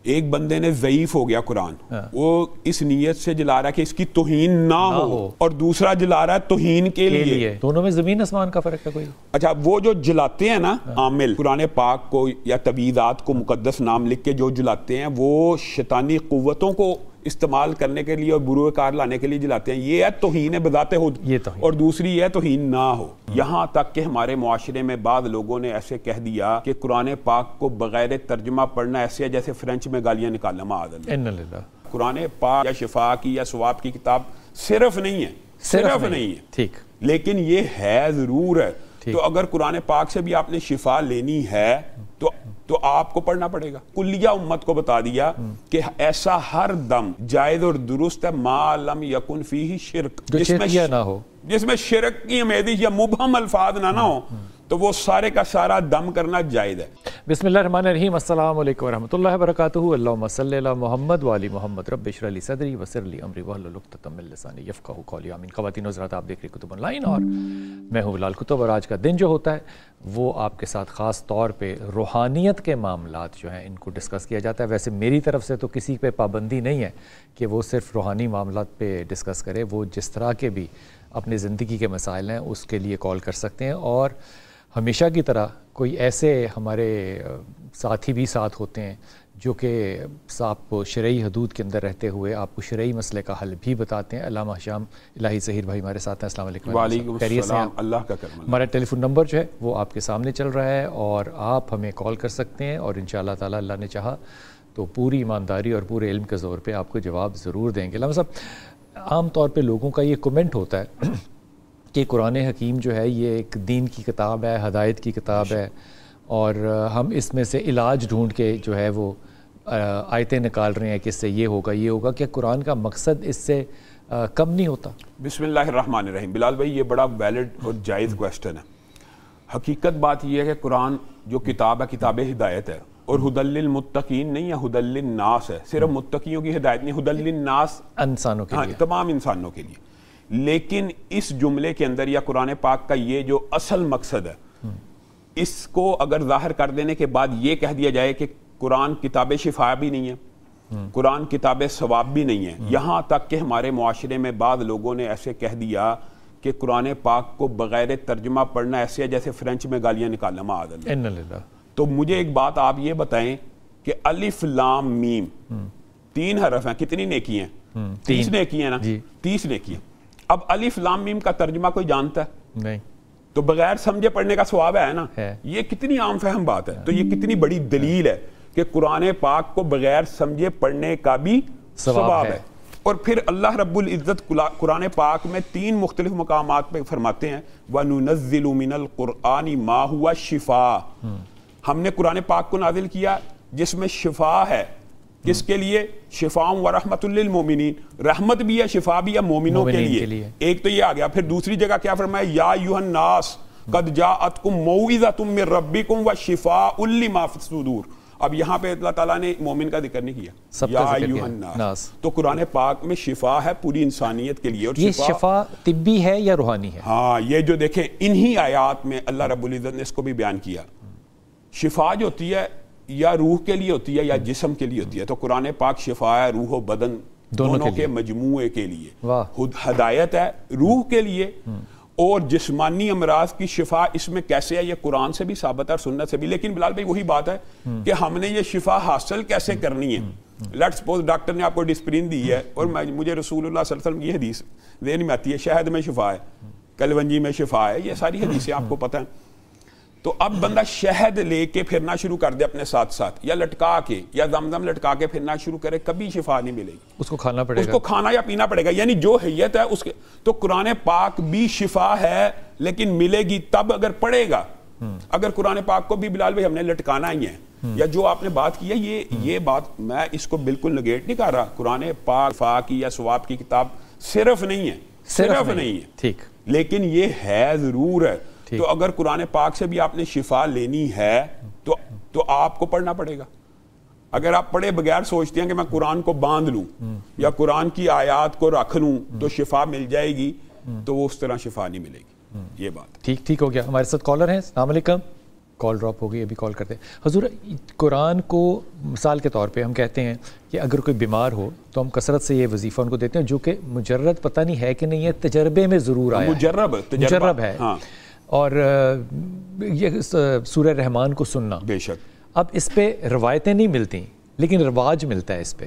ایک بندے نے ضعیف ہو گیا قرآن، وہ اس نیت سے جلا رہا ہے کہ اس کی توہین نہ ہو، اور دوسرا جلا رہا ہے توہین کے لیے۔ دونوں میں زمین آسمان کا فرق ہے کوئی؟ اچھا، وہ جو جلاتے ہیں نا عامل قرآن پاک کو یا تبعیضات کو مقدس نام لکھ کے جو جلاتے ہیں، وہ شیطانی قوتوں کو استعمال کرنے کے لیے اور برے کار لانے کے لیے جلاتے ہیں۔ یہ ہے توہین بذات خود، اور دوسری ہے توہین نہ ہو۔ یہاں تک کہ ہمارے معاشرے میں بعض لوگوں نے ایسے کہہ دیا کہ قرآن پاک کو بغیر ترجمہ پڑھنا ایسے ہے جیسے فرینچ میں گالیاں نکالنا۔ معاذ اللہ۔ قرآن پاک یا شفا کی یا ثواب کی کتاب صرف نہیں ہے، صرف نہیں ہے، ٹھیک، لیکن یہ ہے ضرور ہے۔ تو اگر قرآن پاک سے بھی آپ نے شفا لینی ہے تو آپ کو پڑھنا پڑے گا۔ کلیہ امت کو بتا دیا کہ ایسا ہر دم جائز اور درست ہے ما لم یکن فیہ شرک، جس میں شرک کی آمیزش یا مبہم الفاظ نہ ہو، تو وہ سارے کا سارا دم کرنا جائز ہے۔ بسم اللہ الرحمن الرحیم، السلام علیکم ورحمۃ اللہ وبرکاتہ۔ اللہم صلی علی محمد وعلی محمد، رب اشرح لی صدری ویسر لی امری واحلل عقدۃ من لسانی یفقہوا قولی، آمین۔ خواتین و حضرات، آپ دیکھ رہے کتب آن لائن اور میں ہوں بلال کتب، اور آج کا دن جو ہوتا ہے وہ آپ کے ساتھ خاص طور پہ روحانیت کے معاملات جو ہیں ان کو ڈسکس کیا جاتا ہے۔ ویسے میری طرف سے تو کسی پہ پابندی نہیں ہے کہ وہ صرف روحانی معاملات پہ ڈسکس کرے، وہ جس طرح کے بھی اپنی زندگی کے مسائل ہیں اس کے لیے کال کر سکتے ہیں، اور ہمیشہ کی طرح کوئی ایسے ہمارے ساتھی بھی ساتھ ہوتے ہیں جو کہ آپ شرعی حدود کے اندر رہتے ہوئے آپ کو شرعی مسئلے کا حل بھی بتاتے ہیں۔ علامہ ہشام الہی ظہیر بھائی ہمارے ساتھ ہیں، السلام علیکم۔ وعلیکم السلام، اللہ کا کرم۔ ہمارا ٹیلی فون نمبر جو ہے وہ آپ کے سامنے چل رہا ہے اور آپ ہمیں کال کر سکتے ہیں، اور انشاءاللہ تعالی اللہ نے چاہا تو پوری ایمانداری اور پورے علم کے زور پہ آپ کو جواب ضرور دیں گے۔ علامہ صاحب، عام طور پہ لوگوں کا یہ کمنٹ ہوتا ہے کہ قرآن حکیم جو ہے یہ ایک دین کی کتاب ہے، ہدایت کی کتاب ہے، اور ہم اس میں سے علاج ڈھونڈ کے جو ہے وہ آیتیں نکال رہے ہیں کہ اس سے یہ ہوگا یہ ہوگا۔ کیا قرآن کا مقصد اس سے کم نہیں ہوتا؟ بسم اللہ الرحمن الرحیم۔ بلال بھائی، یہ بڑا ویلڈ اور جائز کویسچن ہے۔ حقیقت بات یہ ہے کہ قرآن جو کتاب ہے کتاب ہدایت ہے، اور ہدی للمتقین نہیں ہے، ہدی للناس ہے۔ صرف متقیوں کی ہدایت نہیں، ہدی للناس، انسانوں کے لیے، تمام انسانوں کے لیے۔ لیکن اس جملے کے اندر یا قرآن پاک کا یہ جو اصل مقصد ہے، اس کو اگر ظاہر کر دینے کے بعد یہ کہہ دیا جائے کہ قرآن کتاب شفا بھی نہیں ہے، قرآن کتاب ثواب بھی نہیں ہے، یہاں تک کہ ہمارے معاشرے میں بعض لوگوں نے ایسے کہہ دیا کہ قرآن پاک کو بغیر ترجمہ پڑھنا ایسے ہے جیسے فرینچ میں گالیاں نکالنا۔ معاذ اللہ۔ تو مجھے ایک بات آپ یہ بتائیں کہ الف لام میم 3 حرف ہیں، کتنی نیکی ہیں؟ 30 نیکی ہیں نا، 30 نیکی ہیں۔ اب الف لام میم کا ترجمہ کوئی جانتا ہے؟ نہیں۔ تو بغیر سمجھے پڑھنے کا ثواب ہے نا، یہ کتنی عام فہم بات ہے۔ تو یہ کتنی بڑی دلیل ہے کہ قرآن پاک کو بغیر سمجھے پڑھنے کا بھی ثواب ہے۔ اور پھر اللہ رب العزت قرآن پاک میں 3 مختلف مقامات پہ فرماتے ہیں وَنُنَزِّلُ مِنَ الْقُرْآنِ مَا هُوَ شِفَاءٌ، ہم نے قرآن پاک کو نازل کیا جس میں شفا ہے۔ کس کے لیے؟ شفاء و رحمت للمومنین، رحمت بھی ہے، شفا بھی ہے مومنوں کے لیے۔ ایک تو یہ آ گیا۔ پھر دوسری جگہ کیا فرمایا؟ یا ایھا الناس قد جاءتکم موعظۃ من ربکم وشفاء لما فی الصدور۔ اب یہاں پہ اللہ تعالیٰ نے مومن کا ذکر نہیں کیا، یا ایھا الناس۔ تو قرآن پاک میں شفا ہے پوری انسانیت کے لیے۔ اور یہ شفا طبی ہے یا روحانی ہے؟ ہاں، یہ جو دیکھیں انہی آیات میں اللہ رب العزت نے اس کو بھی بیان کیا۔ شفا جو ہوتی ہے یا روح کے لیے ہوتی ہے یا جسم کے لیے ہوتی ہے، تو قرآن پاک شفا ہے روح و بدن دونوں کے مجموعے کے لیے۔ ہدایت ہے روح کے لیے، اور جسمانی امراض کی شفا اس میں کیسے ہے؟ یہ قرآن سے بھی ثابت ہے اور سنت سے بھی۔ لیکن بلال بھائی وہی بات ہے کہ ہم نے یہ شفا حاصل کیسے کرنی ہے؟ لیٹ سپوز ڈاکٹر نے آپ کو ڈسپرین دی ہے، اور مجھے رسول اللہ صلی اللہ علیہ وسلم کی حدیث ذہن میں آتی ہے، شہد میں شفا ہے، کلونجی میں شفا ہے، یہ ساری حدیثیں آپ کو پتہ ہیں۔ تو اب بندہ شہد لے کے پھرنا شروع کر دے اپنے ساتھ ساتھ، یا لٹکا کے یا زمزم لٹکا کے پھرنا شروع کرے، کبھی شفا نہیں ملے گی۔ اس کو کھانا پڑے گا، اس کو کھانا یا پینا پڑے گا، یعنی جو حیت ہے اس کے۔ تو قرآن پاک بھی شفا ہے، لیکن ملے گی تب اگر پڑھے گا۔ اگر قرآن پاک کو بھی بلال بھائی ہم نے لٹکانا ہی ہے، یا جو آپ نے بات کی ہے یہ بات میں اس کو بالکل نگیٹ نہیں کر رہا۔ قرآن پاک شفا کی یا ثواب کی کتاب صرف نہیں ہے، صرف نہیں ہے، ٹھیک، لیکن یہ ہے ضرور ہے۔ تو اگر قرآن پاک سے بھی آپ نے شفا لینی ہے تو آپ کو پڑھنا پڑے گا۔ اگر آپ پڑھے بغیر سوچتے ہیں کہ میں قرآن کو باندھ لوں یا قرآن کی آیات کو رکھ لوں تو شفا مل جائے گی، تو وہ اس طرح شفا نہیں ملے گی۔ یہ بات ٹھیک ہو گیا۔ ہمارے ساتھ کالر ہیں، السلام علیکم۔ کال ڈراپ ہو گئی, ابھی کال کرتے ہیں. حضور, قرآن کو مثال کے طور پہ ہم کہتے ہیں کہ اگر کوئی بیمار ہو تو ہم کثرت سے یہ وظیفہ ان کو دیتے ہیں, جو کہ مجرد پتہ نہیں ہے کہ نہیں ہے, تجربے میں ضرور آیا مجرب ہے. اور یہ سورہ رحمان کو سننا, بے شک. اب اس پہ روایتیں نہیں ملتی لیکن رواج ملتا ہے اس پہ,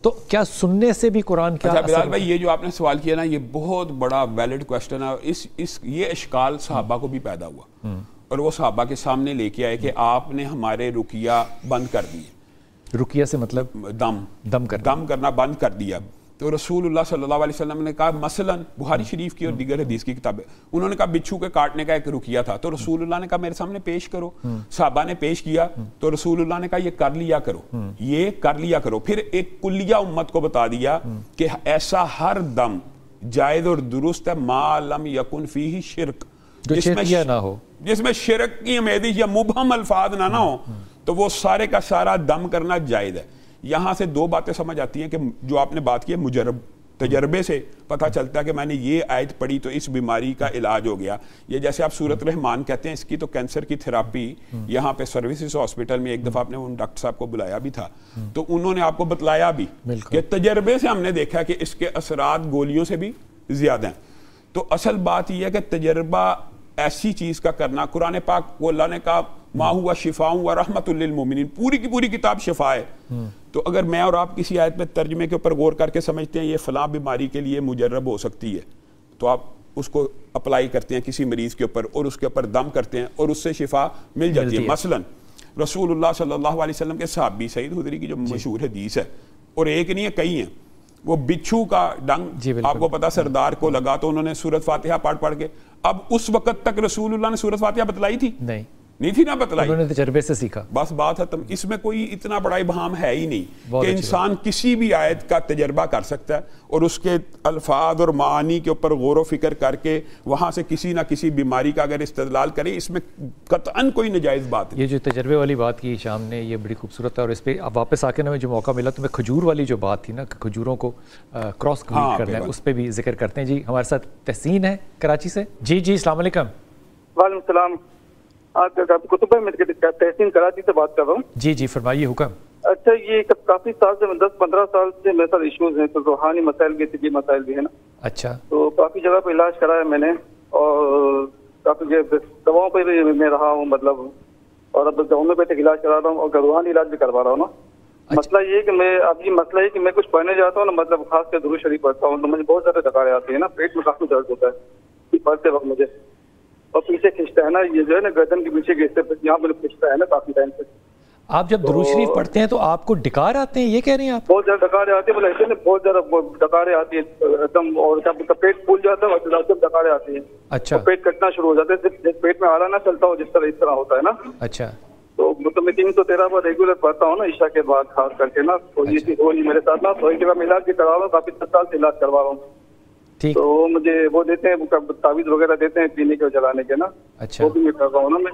تو کیا سننے سے بھی قرآن کیا اچھا بلال بھائی, یہ جو آپ نے سوال کیا نا, یہ بہت بڑا ویلڈ کویسچن ہے. یہ اشکال صحابہ کو بھی پیدا ہوا اور وہ صحابہ کے سامنے لے کے آئے کہ آپ نے ہمارے رقیہ بند کر دیے. رقیہ سے مطلب دم کرنا بند کر دیا. تو رسول اللہ صلی اللہ علیہ وسلم نے کہا, مثلا بخاری شریف کی اور دیگر حدیث کی کتابیں, انہوں نے کہا بچھو کے کاٹنے کا ایک رقیہ تھا, تو رسول اللہ نے کہا میرے سامنے پیش کرو. صحابہ نے پیش کیا تو رسول اللہ نے کہا یہ کر لیا کرو. پھر ایک کلیہ امت کو بتا دیا کہ ایسا ہر دم جائز اور درست ہے ما لم یکن فیہ شرک, جس میں شرک کی امیدش یا مبہم الفاظ نہ ہو, تو وہ سارے کا سارا دم کرنا جائز ہے. یہاں سے دو باتیں سمجھ آتی ہیں کہ جو آپ نے بات کی ہے تجربے سے پتہ چلتا ہے کہ میں نے یہ آیت پڑھی تو اس بیماری کا علاج ہو گیا. یہ جیسے آپ سورۃ رحمان کہتے ہیں, اس کی تو کینسر کی تھراپی یہاں پہ سروسز ہاسپٹل میں ایک دفعہ آپ نے ان ڈاکٹر صاحب کو بلایا بھی تھا, تو انہوں نے آپ کو بتلایا بھی کہ تجربے سے ہم نے دیکھا کہ اس کے اثرات گولیوں سے بھی زیادہ ہیں. تو اصل بات یہ ہے کہ تجربہ ایسی چیز کا کرنا, قرآن پاک کو اللہ نے کہا ما ہوا شفاء و رحمت للمؤمنین, پوری کی پوری کتاب شفا ہے. تو اگر میں اور آپ کسی آیت میں ترجمے کے اوپر غور کر کے سمجھتے ہیں یہ فلاں بیماری کے لیے مجرب ہو سکتی ہے, تو آپ اس کو اپلائی کرتے ہیں کسی مریض کے اوپر اور اس کے اوپر دم کرتے ہیں اور اس سے شفا مل جاتی ہے. مثلا رسول اللہ صلی اللہ علیہ وسلم کے صحابی سعید خدری کی جو مشہور حدیث ہے, اور ایک نہیں ہے کئی ہیں, وہ بچھو کا ڈنگ آپ کو پتا سردار کو لگا تو انہوں نے سورۃ فاتحہ پڑھ کے, اب اس وقت تک رسول اللہ نے سورۃ فاتحہ بتلائی تھی؟ نہیں تھی نا بتلائی, انہوں نے تجربے سے سیکھا. بس بات ختم. اس میں کوئی اتنا بڑا ابہام ہے ہی نہیں کہ انسان کسی بھی آیت کا تجربہ کر سکتا ہے اور اس کے الفاظ اور معانی کے اوپر غور و فکر کر کے وہاں سے کسی نہ کسی بیماری کا اگر استدلال کرے, اس میں قطعاً کوئی نجائز بات نہیں. یہ جو تجربے والی بات کی شام نے, یہ بڑی خوبصورت ہے, اور اس پہ اب واپس آ کے نا جو موقع ملا تو میں کھجور والی جو بات تھی نا کہ کھجوروں کو کراس کرنا ہے, اس پہ بھی ذکر کرتے ہیں. جی ہمارے ساتھ تحسین ہے کراچی سے. جی السلام علیکم. وعلیکم السلام. کتب میں تحسین کراچی سے بات کر رہا ہوں. جی فرمائیے حکم. اچھا, یہ کافی سال سے 10-15 سال سے میرے ساتھ ایشوز ہیں, تو روحانی مسائل بھی طبی مسائل بھی ہے نا. اچھا. تو کافی جگہ پہ علاج کرایا میں نے, اور کافی دواؤں پہ بھی میں رہا ہوں, مطلب, اور اب دواؤں پہ علاج کرا رہا ہوں اور روحانی علاج بھی کروا رہا ہوں نا. مسئلہ یہ ہے کہ میں اب یہ مسئلہ ہے کہ میں کچھ پڑھنے جاتا ہوں نا, مطلب خاص کر درود شریف پڑھتا ہوں تو مجھے بہت زیادہ ڈکاریں آتی ہیں نا, پیٹ میں کافی درد ہوتا ہے پڑھتے وقت مجھے, اور پیچھے کھینچتا ہے نا, یہ جو ہے نا گردن کے پیچھے یہاں پہ کھینچتا ہے نا کافی ٹائم سے. آپ جب درود شریف پڑھتے ہیں تو آپ کو ڈکار آتے ہیں, یہ کہہ رہے ہیں آپ؟ بہت زیادہ ڈکاریں آتی ہیں, مطلب ایسے بہت زیادہ ڈکاریں آتی ہیں ایک دم, اور جب پیٹ پھول جاتا ہے جب ڈکاریں آتی ہیں. اچھا. پیٹ کٹنا شروع ہو جاتا ہے, جب پیٹ میں آڑا نہ چلتا ہو جس طرح ہوتا ہے نا. اچھا. تو مطلب میں 313 بار ریگولر پڑھتا ہوں نا عشاء کے بعد خاص کر کے نا, تو یہ چیز ہو نہیں میرے ساتھ نا. تو ایک جگہ میں علاج بھی کروا رہا ہوں, کافی 10 سال سے علاج کروا رہا ہوں. تو مجھے وہ دیتے ہیں تعویذ وغیرہ دیتے ہیں پینے کے اور جلانے کے نا. اچھا. وہ بھی میں کر رہا ہوں نا میں.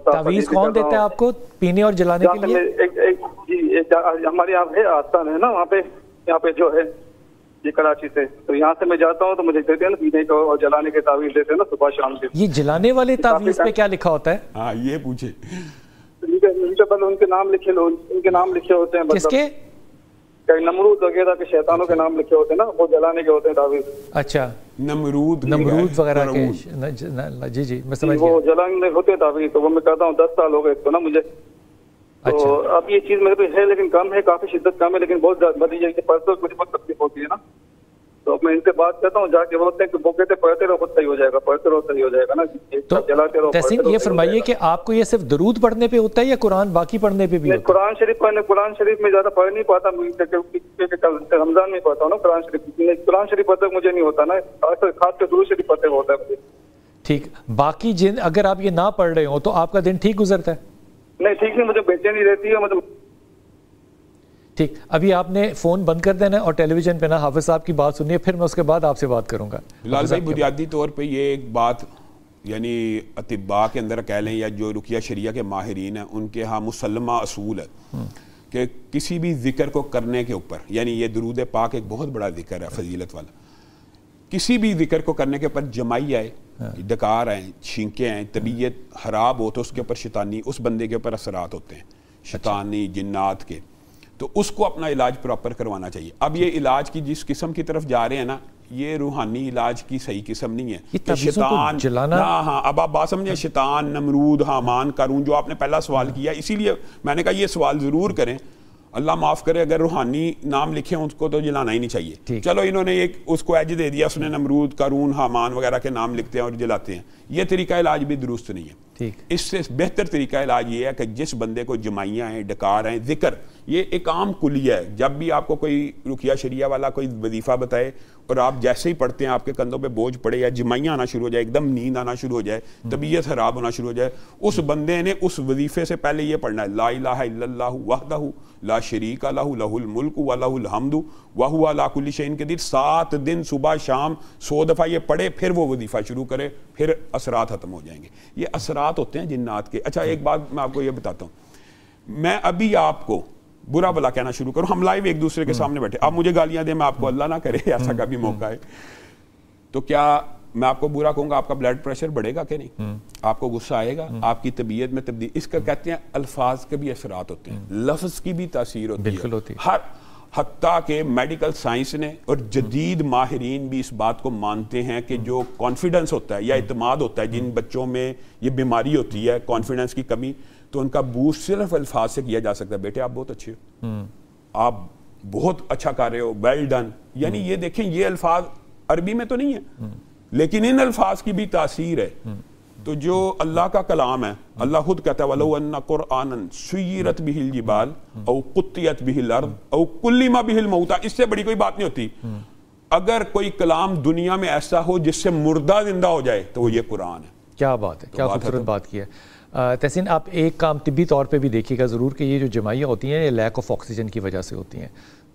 تعویذ کون دیتا ہے آپ کو پینے اور جلانے کے لیے؟ جی ہمارے یہاں ہے آستان ہے نا, وہاں پہ یہاں پہ جو ہے یہ کراچی سے, تو یہاں سے میں جاتا ہوں تو مجھے دیتے ہیں نا پینے کو اور جلانے کے تعویذ دیتے ہیں نا صبح شام کے. یہ جلانے والے تعویذ پہ کیا لکھا ہوتا ہے؟ ہاں یہ پوچھے. ان کے نام لکھے ہوتے ہیں. کس کے؟ نمرود وغیرہ کے شیطانوں کے نام لکھے ہوتے ہیں نا, وہ جلانے کے ہوتے ہیں تعویذ. اچھا. نمرود وغیرہ کے. جی میں سمجھ گیا. وہ جلانے ہوتے ہیں تعویذ, تو وہ میں کہتا ہوں 10 سال ہو گئے اس کو نا مجھے. تو اب یہ چیز میرے پہ ہے لیکن کم ہے, کافی شدت کم ہے, لیکن بہت زیادہ مجھے پرسنل مجھے بہت تکلیف ہوتی ہے نا. تو میں ان سے بات کرتا ہوں جا کے, وہ ہوتے ہیں کہ وہ کہتے پڑھتے رہو خود صحیح ہو جائے گا, پڑھتے رہو صحیح ہو جائے گا نا. تو تحسین یہ فرمائیے کہ آپ کو یہ صرف درود پڑھنے پہ ہوتا ہے یا قرآن باقی پڑھنے پہ بھی ہوتا ہے؟ قرآن شریف میں زیادہ پڑھ نہیں پاتا, رمضان میں پڑھتا ہوں نا قرآن شریف. قرآن شریف پڑھتے مجھے نہیں ہوتا نا, خاص کر درود شریف پڑھتے ہوتا ہے مجھے. ٹھیک. باقی اگر آپ یہ نہ پڑھ رہے ہو تو آپ کا دن ٹھیک گزرتا ہے؟ نہیں ٹھیک نہیں, مجھے بے چینی رہتی ہے. مطلب ٹھیک, ابھی آپ نے فون بند کر دینا اور ٹیلی ویژن پہ نا حافظ صاحب کی بات سنیے, پھر میں اس کے بعد آپ سے بات کروں گا. بلال بھائی بنیادی طور پہ یہ ایک بات یعنی اطباء کے اندر کہہ لیں یا جو رقیہ شریعہ کے ماہرین ہیں ان کے ہاں مسلمہ اصول ہے کہ کسی بھی ذکر کو کرنے کے اوپر, یعنی یہ درود پاک ایک بہت بڑا ذکر ہے فضیلت والا, کسی بھی ذکر کو کرنے کے اوپر جمائی آئے, ڈکار آئیں, چھینکیں آئیں, طبیعت خراب ہو تو اس کے اوپر شیطانی, اس بندے کے اوپر اثرات ہوتے ہیں شیطانی جنات کے, تو اس کو اپنا علاج پراپر کروانا چاہیے. اب یہ علاج کی جس قسم کی طرف جا رہے ہیں نا, یہ روحانی علاج کی صحیح قسم نہیں ہے کہ شیطان ہاں اب آپ بات سمجھیں, شیطان, نمرود, حامان, قارون, جو آپ نے پہلا سوال کیا, اسی لیے میں نے کہا یہ سوال ضرور کریں. اللہ معاف کرے اگر روحانی نام لکھے ہیں اس کو تو جلانا ہی نہیں چاہیے. چلو انہوں نے ایک اس کو ایج دے دیا, اس نے نمرود, قارون, حامان وغیرہ کے نام لکھتے ہیں اور جلاتے ہیں. یہ طریقہ علاج بھی درست نہیں ہے. اس سے بہتر طریقہ علاج یہ ہے کہ جس بندے کو جمائیاں ہیں, ڈکار ہیں, ذکر, یہ ایک عام کلیہ ہے. جب بھی آپ کو کوئی رقیہ شریعہ والا کوئی وظیفہ بتائے اور آپ جیسے ہی پڑھتے ہیں آپ کے کندھوں پہ بوجھ پڑے یا جمائیاں آنا شروع ہو جائے, ایک دم نیند آنا شروع ہو جائے, طبیعت خراب ہونا شروع ہو جائے, اس بندے نے اس وظیفے سے پہلے یہ پڑھنا ہے لا الہ الا اللہ وحدہ لا شریک لہ لہ الملک و لہ الحمد وہو علی کل شیء قدیر. 7 دن صبح شام 100 دفعہ یہ پڑھے, پھر وہ وظیفہ شروع کرے, پھر اثرات ختم ہو جائیں گے. یہ اثرات ہوتے ہیں جنات کے. اچھا ایک بات میں آپ کو یہ بتاتا ہوں, میں ابھی آپ کو برا بلا کہنا شروع کروں, ہم لائیو ایک دوسرے کے سامنے بیٹھے, آپ مجھے گالیاں دیں, میں آپ کو اللہ نہ کرے ایسا کبھی موقع ہے, تو کیا میں آپ کو برا کہوں گا, آپ کا بلڈ پریشر بڑھے گا کہ نہیں, آپ کو غصہ آئے گا, آپ کی طبیعت میں تبدیلی, اس کا کہتے ہیں الفاظ کے بھی اثرات ہوتے ہیں, لفظ کی بھی تاثیر ہوتی ہے. ہر حتیٰ کہ میڈیکل سائنس نے اور جدید ماہرین بھی اس بات کو مانتے ہیں کہ جو کانفیڈنس ہوتا ہے یا اعتماد ہوتا ہے, جن بچوں میں یہ بیماری ہوتی ہے کانفیڈنس کی کمی, تو ان کا بوسٹ صرف الفاظ سے کیا جا سکتا ہے. بیٹے آپ بہت اچھے ہو, آپ بہت اچھا کر رہے ہو, ویل ڈن. یعنی یہ دیکھیں یہ الفاظ عربی میں تو نہیں ہے لیکن ان الفاظ کی بھی تاثیر ہے. تو جو اللہ کا کلام ہے, اللہ خود کہتا ہے وَلَوْ أَنَّ قُرْآنًا سُيِّرَتْ بِهِ الْجِبَالُ أَوْ قُطِّعَتْ بِهِ الْأَرْضُ أَوْ كُلِّمَ بِهِ الْمَوْتَى, اس سے بڑی کوئی بات نہیں ہوتی. اگر کوئی کلام دنیا میں ایسا ہو جس سے مردہ زندہ ہو جائے تو وہ یہ قرآن ہے. کیا بات ہے, کیا خوبصورت بات کی ہے. تحسین آپ ایک کام طبی طور پہ بھی دیکھیے گا ضرور کہ یہ جو جمائیاں ہوتی ہیں یہ لیک آف آکسیجن کی وجہ سے ہوتی ہیں.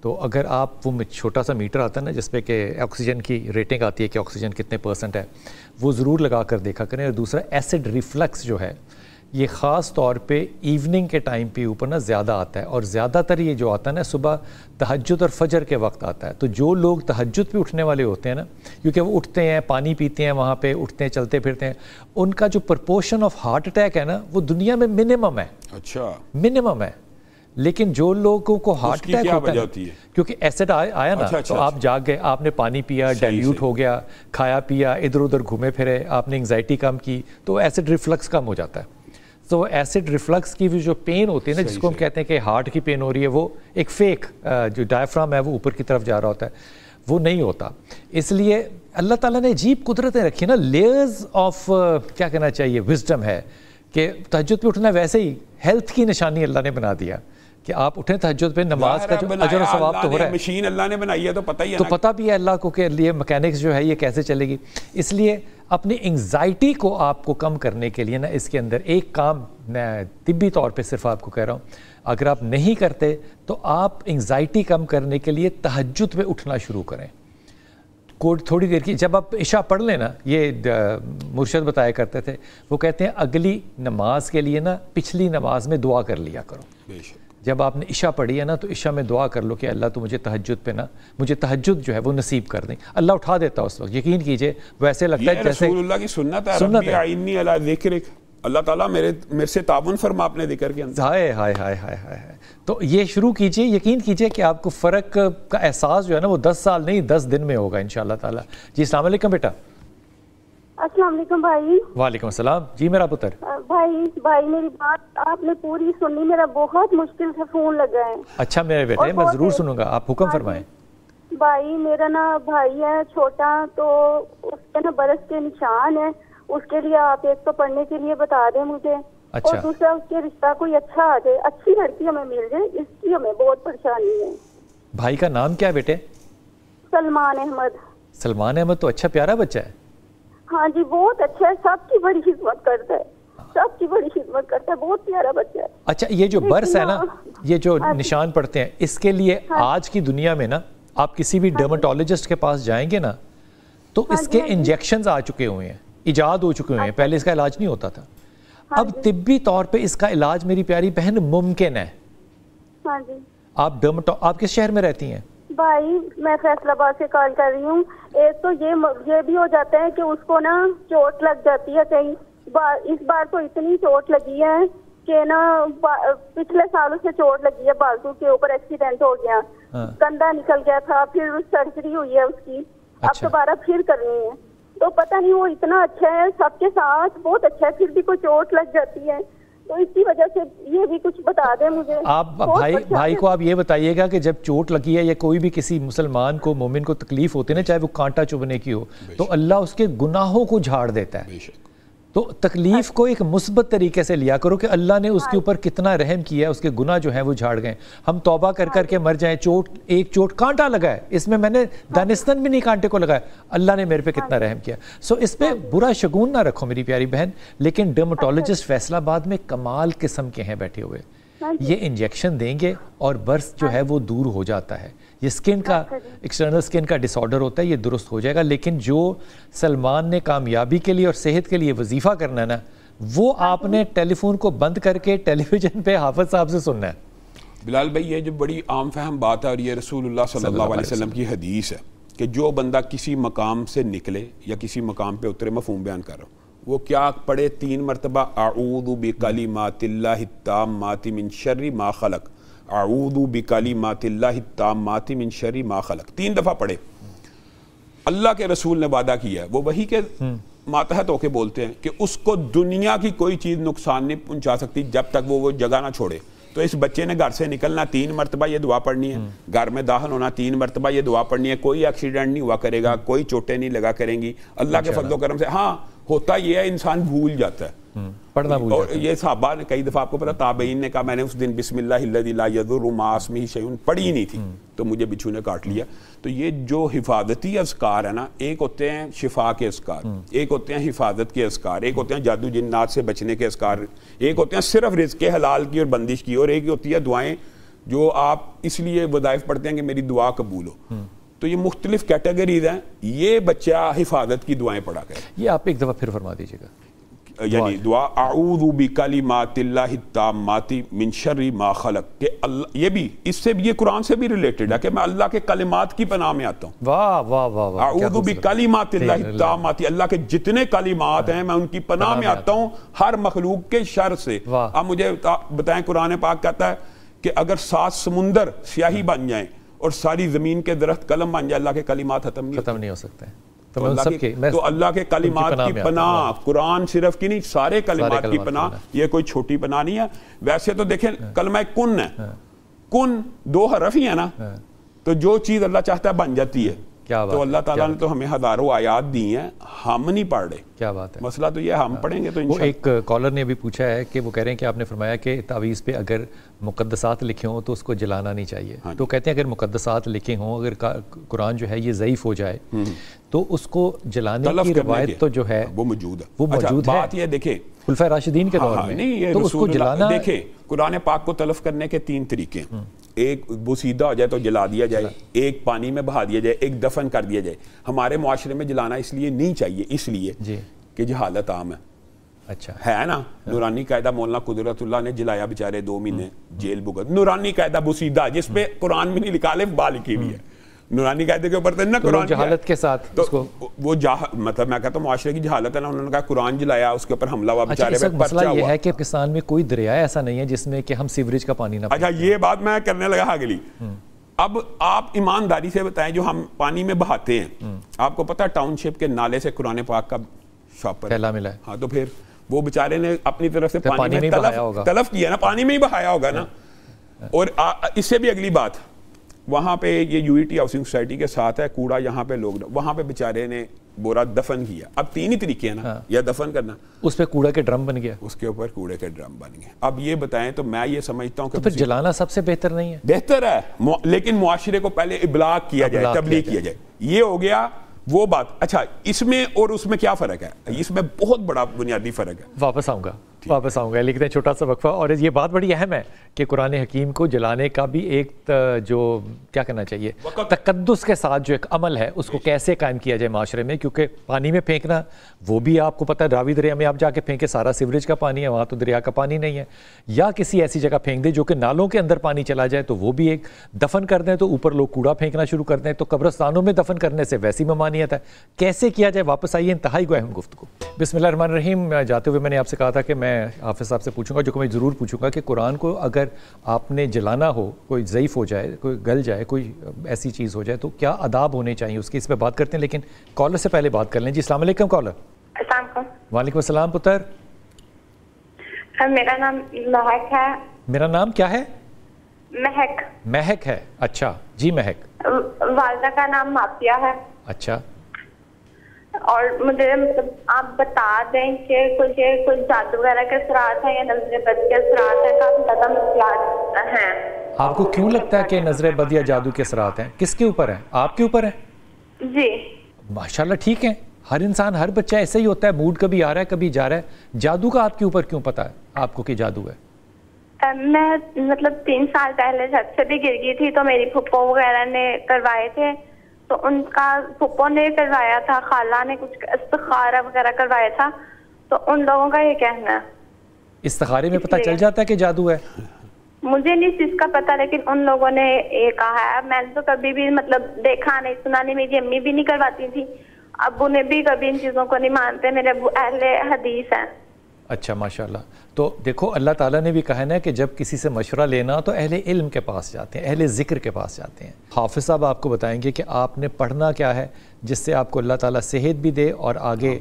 تو اگر آپ وہ چھوٹا سا میٹر آتا ہے نا جس پہ کہ آکسیجن کی ریٹنگ آتی ہے کہ آکسیجن کتنے % ہے, وہ ضرور لگا کر دیکھا کریں. اور دوسرا ایسڈ ریفلکس جو ہے یہ خاص طور پہ ایوننگ کے ٹائم پہ اوپر نا زیادہ آتا ہے, اور زیادہ تر یہ جو آتا ہے نا صبح تہجد اور فجر کے وقت آتا ہے. تو جو لوگ تہجد پہ اٹھنے والے ہوتے ہیں نا, کیونکہ وہ اٹھتے ہیں, پانی پیتے ہیں, وہاں پہ اٹھتے ہیں, چلتے پھرتے ہیں, ان کا جو پرپورشن آف ہارٹ اٹیک ہے نا وہ دنیا میں منیمم ہے. اچھا منیمم ہے. لیکن جو لوگوں کو ہارٹ اٹیک ہوتا ہے کیونکہ ایسڈ آیا نا, تو آپ جاگ گئے, آپ نے پانی پیا, ڈائلیوٹ ہو گیا, کھایا پیا, ادھر ادھر گھومے پھرے, آپ نے انگزائٹی کم کی, تو ایسڈ ریفلکس کم ہو جاتا ہے. تو ایسڈ ریفلکس کی بھی جو پین ہوتی ہے نا, جس کو ہم کہتے ہیں کہ ہارٹ کی پین ہو رہی ہے, وہ ایک فیک جو ڈائفرام ہے وہ اوپر کی طرف جا رہا ہوتا ہے, وہ نہیں ہوتا. اس لیے اللہ تعالیٰ نے عجیب قدرتیں رکھی نا, لیئرز آف کیا کہنا چاہیے وزڈم ہے کہ تہجد پہ اٹھنا ویسے ہی ہیلتھ کی نشانی اللہ نے بنا دیا کہ آپ اٹھیں تہجد پہ, نماز کا جو اجر و ثواب تو ہو رہا ہے. مشین اللہ نے بنائی ہے تو پتہ ہی ہے, تو پتہ بھی ہے اللہ کو کہ یہ مکینکس جو ہے یہ کیسے چلے گی. اس لیے اپنی انگزائٹی کو آپ کو کم کرنے کے لیے نا اس کے اندر ایک کام میں طبی طور پہ صرف آپ کو کہہ رہا ہوں, اگر آپ نہیں کرتے تو آپ انگزائٹی کم کرنے کے لیے تہجد پہ اٹھنا شروع کریں. تھوڑی دیر کی جب آپ عشاء پڑھ لیں نا, یہ مرشد بتایا کرتے تھے, وہ کہتے ہیں اگلی نماز کے لیے نا پچھلی نماز میں دعا کر لیا کرو. جب آپ نے عشاء پڑھی ہے نا تو عشاء میں دعا کر لو کہ اللہ تو مجھے تہجد پہ نا, مجھے تہجد جو ہے وہ نصیب کر دیں. اللہ اٹھا دیتا ہے اس وقت, یقین کیجئے. ویسے لگتا ہے جیسے رسول اللہ کی سنت ہے, ربی اعنی علی ذکرک, اللہ تعالیٰ میرے سے تعاون فرما اپنے ذکر کے اندر. ہائے ہائے ہائے ہائے ہائے. تو یہ شروع کیجئے, یقین کیجئے کہ آپ کو فرق کا احساس جو ہے نا وہ 10 سال نہیں 10 دن میں ہوگا انشاءاللہ تعالیٰ. جی السلام علیکم بیٹا. السلام علیکم بھائی. وعلیکم السلام. جی میرا پتر. بھائی میری بات آپ نے پوری سنی, میرا بہت مشکل سے فون لگا ہے. اچھا میرے بیٹے میں ضرور سنوں گا, آپ حکم فرمائیں. بھائی میرا نا بھائی ہے چھوٹا, تو اس کے نا برس کے نشان ہے, اس کے لیے آپ ایک تو پڑھنے کے لیے بتا دیں مجھے. اور دوسرا اس کے رشتہ کوئی اچھا آ جائے, اچھی لڑکی ہمیں مل جائے, اس کی ہمیں بہت پریشانی ہے. بھائی کا نام کیا ہے بیٹے؟ سلمان احمد. سلمان احمد تو اچھا پیارا بچہ ہے. ہاں جی بہت اچھا ہے, سب کی بڑی خدمت کرتا ہے, سب کی بڑی خدمت کرتا ہے, بہت پیارا بچہ ہے. اچھا یہ جو برس ہے نا, یہ جو نشان پڑھتے ہیں, اس کے لیے آج کی دنیا میں نا آپ کسی بھی ڈرماٹولوجسٹ کے پاس جائیں گے نا تو اس کے انجیکشنز آ چکے ہوئے ہیں, ایجاد ہو چکے ہوئے ہیں, پہلے اس کا علاج نہیں ہوتا تھا. اب طبی طور پہ اس کا علاج میری پیاری بہن ممکن ہے. آپ آپ کس شہر میں رہتی ہیں؟ بھائی میں فیصل آباد سے کال کر رہی ہوں. ایک تو یہ بھی ہو جاتا ہے کہ اس کو نا چوٹ لگ جاتی ہے کہیں. اس بار تو اتنی چوٹ لگی ہے کہ نا پچھلے سالوں سے چوٹ لگی ہے, بازو کے اوپر ایکسیڈنٹ ہو گیا, کندھا نکل گیا تھا, پھر سرجری ہوئی ہے اس کی, اب دوبارہ پھر کرنی ہے. تو پتہ نہیں وہ اتنا اچھا ہے, سب کے ساتھ بہت اچھا ہے, پھر بھی کوئی چوٹ لگ جاتی ہے. تو اس کی وجہ سے یہ بھی کچھ بتا دیں مجھے. آپ بھائی کو آپ یہ بتائیے گا کہ جب چوٹ لگی ہے یا کوئی بھی کسی مسلمان کو, مومن کو تکلیف ہوتی ہے نا, چاہے وہ کانٹا چبھنے کی ہو, تو اللہ اس کے گناہوں کو جھاڑ دیتا ہے. تو تکلیف کو ایک مثبت طریقے سے لیا کرو کہ اللہ نے اس کے اوپر کتنا رحم کیا ہے, اس کے گناہ جو ہیں وہ جھاڑ گئے. ہم توبہ کر کر کے مر جائیں, ایک چوٹ کانٹا لگا ہے, اس میں نے دانستان بھی نہیں کانٹے کو لگایا, اللہ نے میرے پہ کتنا رحم کیا. سو اس پہ برا شگون نہ رکھو میری پیاری بہن. لیکن ڈرمٹولوجسٹ فیصل آباد میں کمال قسم کے ہیں بیٹھے ہوئے, یہ انجیکشن دیں گے اور برس جو ہے وہ دور ہو جاتا ہے. یہ سکن کا ایکسٹرنل سکن کا ڈس آرڈر ہوتا ہے, یہ درست ہو جائے گا. لیکن جو سلمان نے کامیابی کے لیے اور صحت کے لیے وظیفہ کرنا ہے نا, وہ آپ نے ٹیلی فون کو بند کر کے ٹیلی ویژن پہ حافظ صاحب سے سننا ہے. بلال بھائی یہ جو بڑی عام فہم بات ہے, اور یہ رسول اللہ صلی اللہ علیہ وسلم کی حدیث ہے کہ جو بندہ کسی مقام سے نکلے یا کسی مقام پہ اترے, مفہوم بیان کر رہا ہوں, وہ کیا پڑھے 3 مرتبہ اعوذ بکلمات اللہ التامات من شر ما خلق, اعوذ بکلمات اللہ التامات من شر ما خلق, 3 دفعہ پڑھے. اللہ کے رسول نے وعدہ کیا ہے, وہ وہی کے ماتحت ہو کے بولتے ہیں کہ اس کو دنیا کی کوئی چیز نقصان نہیں پہنچا سکتی جب تک وہ جگہ نہ چھوڑے. تو اس بچے نے گھر سے نکلنا 3 مرتبہ یہ دعا پڑھنی ہے, گھر میں داخل ہونا 3 مرتبہ یہ دعا پڑھنی ہے. کوئی ایکسیڈنٹ نہیں ہوا کرے گا, کوئی چوٹیں نہیں لگا کریں گی اللہ کے فضل و کرم سے. ہاں ہوتا یہ ہے انسان بھول جاتا ہے, پڑھنا بھول جاتا ہے. یہ صحابہ نے کئی دفعہ, آپ کو پتا تابعین نے کہا میں نے اس دن بسم اللہ الذی لا یضر مع اسمہ شیء پڑھی نہیں تھی تو مجھے بچھو نے کاٹ لیا. تو یہ جو حفاظتی اذکار ہے نا, ایک ہوتے ہیں شفا کے اذکار, ایک ہوتے ہیں حفاظت کے اذکار, ایک ہوتے ہیں جادو جنات سے بچنے کے اذکار, ایک ہوتے ہیں صرف رزق حلال کی اور بندش کی, اور ایک ہوتی ہے دعائیں جو آپ اس لیے وظائف پڑھتے ہیں کہ میری دعا قبول ہو. تو یہ مختلف کیٹیگریز ہیں. یہ بچہ حفاظت کی دعائیں پڑھا کرے. یہ آپ ایک دفعہ پھر فرما دیجیے گا, یعنی دعا اعوذ بکلمات اللہ التامات من شر ما خلق, کہ اللہ, یہ بھی اس سے بھی, یہ قرآن سے بھی ریلیٹڈ ہے کہ میں اللہ کے کلمات کی پناہ میں آتا ہوں. واہ واہ واہ واہ, اعوذ بکلمات اللہ التامات, اللہ کے جتنے کلمات ہیں میں ان کی پناہ میں آتا ہوں ہر مخلوق کے شر سے. اب مجھے بتائیں, قرآن پاک کہتا ہے کہ اگر 7 سمندر سیاہی بن جائیں اور ساری زمین کے درخت قلم بن جائے, اللہ کے کلمات ختم نہیں ہو سکتے. تو اللہ کے کلمات کی پناہ, قرآن صرف کی نہیں, سارے کلمات کی پناہ. یہ کوئی چھوٹی پناہ نہیں ہے. ویسے تو دیکھیں کلمہ کن ہے, کن 2 حرف ہی ہے نا, تو جو چیز اللہ چاہتا ہے بن جاتی ہے. تو اللہ تعالیٰ نے تو ہمیں ہزاروں آیات دی ہیں, ہم نہیں پڑھ رہے. کیا بات ہے, مسئلہ تو یہ ہم پڑھیں گے تو انشاءاللہ. ایک کالر نے بھی پوچھا ہے کہ وہ کہہ رہے ہیں کہ آپ نے فرمایا کہ تعویذ پہ اگر مقدسات لکھے ہوں تو اس کو جلانا نہیں چاہیے. تو کہتے ہیں اگر مقدسات لکھے ہوں, اگر قرآن جو ہے یہ ضعیف ہو جائے تو اس کو جلانے کی روایت تو جو ہے وہ موجود ہے. بات یہ دیکھیں خلفائے راشدین کے دور میں, تو اس کو جلانا, دیکھیں قرآن پاک کو تلف کرنے کے 3 طریقے ہیں. ایک بوسیدہ ہو جائے تو جلا دیا جائے, ایک پانی میں بہا دیا جائے, ایک دفن کر دیا جائے. ہمارے معاشرے میں جلانا اس لیے نہیں چاہیے, اس لیے کہ جہالت عام ہے. اچھا ہے نا, نورانی قاعدہ مولانا قدرت اللہ نے جلایا بیچارے 2 مہینے جیل بھگت. نورانی قاعدہ بوسیدہ جس پہ قرآن میں نہیں لکھا, الف با لکھی ہوئی ہے, نورانی قاعدے کے اوپر تھا نا قرآن. جہالت کے ساتھ تو وہ مطلب میں کہتا ہوں معاشرے کی جہالت ہے نا, انہوں نے کہا قرآن جلایا, اس کے اوپر حملہ ہوا بیچارے پہ, مسئلہ یہ ہے کہ پاکستان میں کوئی دریا ایسا نہیں ہے جس میں کہ ہم سیوریج کا پانی نہ. اچھا یہ بات میں کرنے لگا اگلی. اب آپ ایمانداری سے بتائیں جو ہم پانی میں بہاتے ہیں, آپ کو پتا ٹاؤن شپ کے نالے سے قرآن پاک کا شاپر پھیلا ملا ہے. ہاں تو پھر وہ بیچارے نے اپنی طرف سے پانی میں تلف کیا نا, پانی میں ہی بہایا ہوگا نا. اور اس سے بھی اگلی بات, وہاں پہ یہ U E T housing society کے ساتھ ہے, کوڑا یہاں پہ لوگ, وہاں پہ بیچارے نے بورا دفن کیا. اب 3 ہی طریقے ہیں نا, یا دفن کرنا, اس پہ کوڑے کے ڈرم بن گیا, اس کے اوپر کوڑے کے ڈرم بن گئے. اب یہ بتائیں تو میں یہ سمجھتا ہوں کہ پھر جلانا سب سے بہتر نہیں ہے. بہتر ہے, لیکن معاشرے کو پہلے ابلاغ کیا جائے, تبلیغ کیا جائے. یہ ہو گیا وہ بات. اچھا اس میں اور اس میں کیا فرق ہے؟ اس میں بہت بڑا بنیادی فرق ہے. واپس آؤں گا. واپس آؤں گا، لیکن چھوٹا سا وقفہ. اور یہ بات بڑی اہم ہے کہ قرآن حکیم کو جلانے کا بھی ایک جو کیا کرنا چاہیے تقدس کے ساتھ جو ایک عمل ہے اس کو کیسے قائم کیا جائے معاشرے میں، کیونکہ پانی میں پھینکنا وہ بھی آپ کو پتہ ہے، راوی دریا میں آپ جا کے پھینکے سارا سیوریج کا پانی ہے، وہاں تو دریا کا پانی نہیں ہے، یا کسی ایسی جگہ پھینک دے جو کہ نالوں کے اندر پانی چلا جائے تو وہ بھی ایک، دفن کر دیں تو اوپر لوگ کوڑا پھینکنا شروع کر دیں، تو قبرستانوں میں دفن کرنے سے ویسی ممانعت ہے. کیسے کیا جائے؟ واپس آئیے، انتہائی کو اہم گفتگو. بسم اللہ الرحمن الرحیم. جاتے ہوئے میں نے آپ سے کہا تھا کہ میں حافظ صاحب سے پوچھوں گا، جو کہ میں ضرور پوچھوں گا، کہ قرآن کو اگر آپ نے جلانا ہو، کوئی ضعیف ہو جائے، کوئی گل جائے، کوئی ایسی چیز ہو جائے، تو کیا آداب ہونے چاہیے اس کے؟ اس پہ بات کرتے ہیں، لیکن کالر سے پہلے بات کر لیں. جی السلام علیکم کالر. السلام علیکم. وعلیکم السلام پتر. میرا نام مہک ہے. میرا نام کیا ہے؟ مہک. مہک ہے، اچھا جی مہک. والدہ کا نام مافیہ ہے. اچھا. اور مجھے مطلب آپ بتا دیں کہ کچھ جادو وغیرہ کے اثرات ہیں یا نظر بد کے اثرات ہیں؟ کافی زیادہ مشکلات ہیں. آپ کو کیوں لگتا ہے کہ نظر بد یا جادو کے اثرات ہیں؟ کس کے اوپر ہیں؟ آپ کے اوپر ہیں؟ جی. ماشاءاللہ ٹھیک ہے، ہر انسان، ہر بچہ ایسے ہی ہوتا ہے، موڈ کبھی آ رہا ہے کبھی جا رہا ہے. جادو کا آپ کے اوپر کیوں پتا ہے آپ کو کہ جادو ہے؟ میں مطلب 3 سال پہلے چھت سے بھی گر گئی تھی، تو میری پھپھو وغیرہ نے کروائے تھے، تو ان کا پھپھو نے کروایا تھا، خالہ نے کچھ استخارہ وغیرہ کروایا تھا، تو ان لوگوں کا یہ کہنا ہے. استخارے میں پتہ چل جاتا ہے کہ جادو ہے؟ مجھے نہیں اس چیز کا پتا، لیکن ان لوگوں نے یہ کہا ہے. میں نے تو کبھی بھی مطلب دیکھا نہیں، سنا نہیں. میری امی بھی نہیں کرواتی تھی، ابو نے بھی کبھی ان چیزوں کو نہیں مانتے. میرے ابو اہل حدیث ہیں. اچھا ماشاءاللہ. تو دیکھو اللہ تعالیٰ نے بھی کہا نا کہ جب کسی سے مشورہ لینا تو اہل علم کے پاس جاتے ہیں، اہل ذکر کے پاس جاتے ہیں. حافظ صاحب آپ کو بتائیں گے کہ آپ نے پڑھنا کیا ہے جس سے آپ کو اللہ تعالیٰ صحت بھی دے اور آگے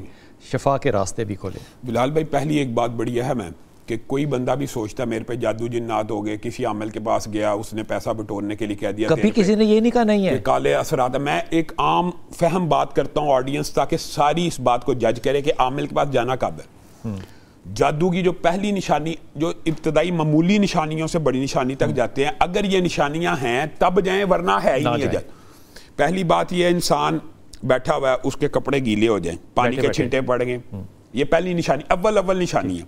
شفا کے راستے بھی کھولے. بلال بھائی، پہلی ایک بات بڑی اہم ہے کہ کوئی بندہ بھی سوچتا ہے میرے پہ جادو جنات ہو گئے، کسی عامل کے پاس گیا، اس نے پیسہ بٹورنے کے لیے کہہ دیا، کبھی کسی نے یہ نہیں کہا نہیں ہے کالے اثرات. میں ایک عام فہم بات کرتا ہوں آڈینس، تاکہ ساری اس بات کو جج کرے کہ عامل کے پاس جانا کب ہے. جادو کی جو پہلی نشانی، جو ابتدائی معمولی نشانیوں سے بڑی نشانی تک جاتے ہیں، اگر یہ نشانیاں ہیں تب جائیں، ورنہ ہے ہی نہیں جد. پہلی بات یہ، انسان بیٹھا ہوا ہے، اس کے کپڑے گیلے ہو جائیں، پانی کے چھینٹے پڑ گئے، یہ پہلی نشانی، اول نشانی ہے.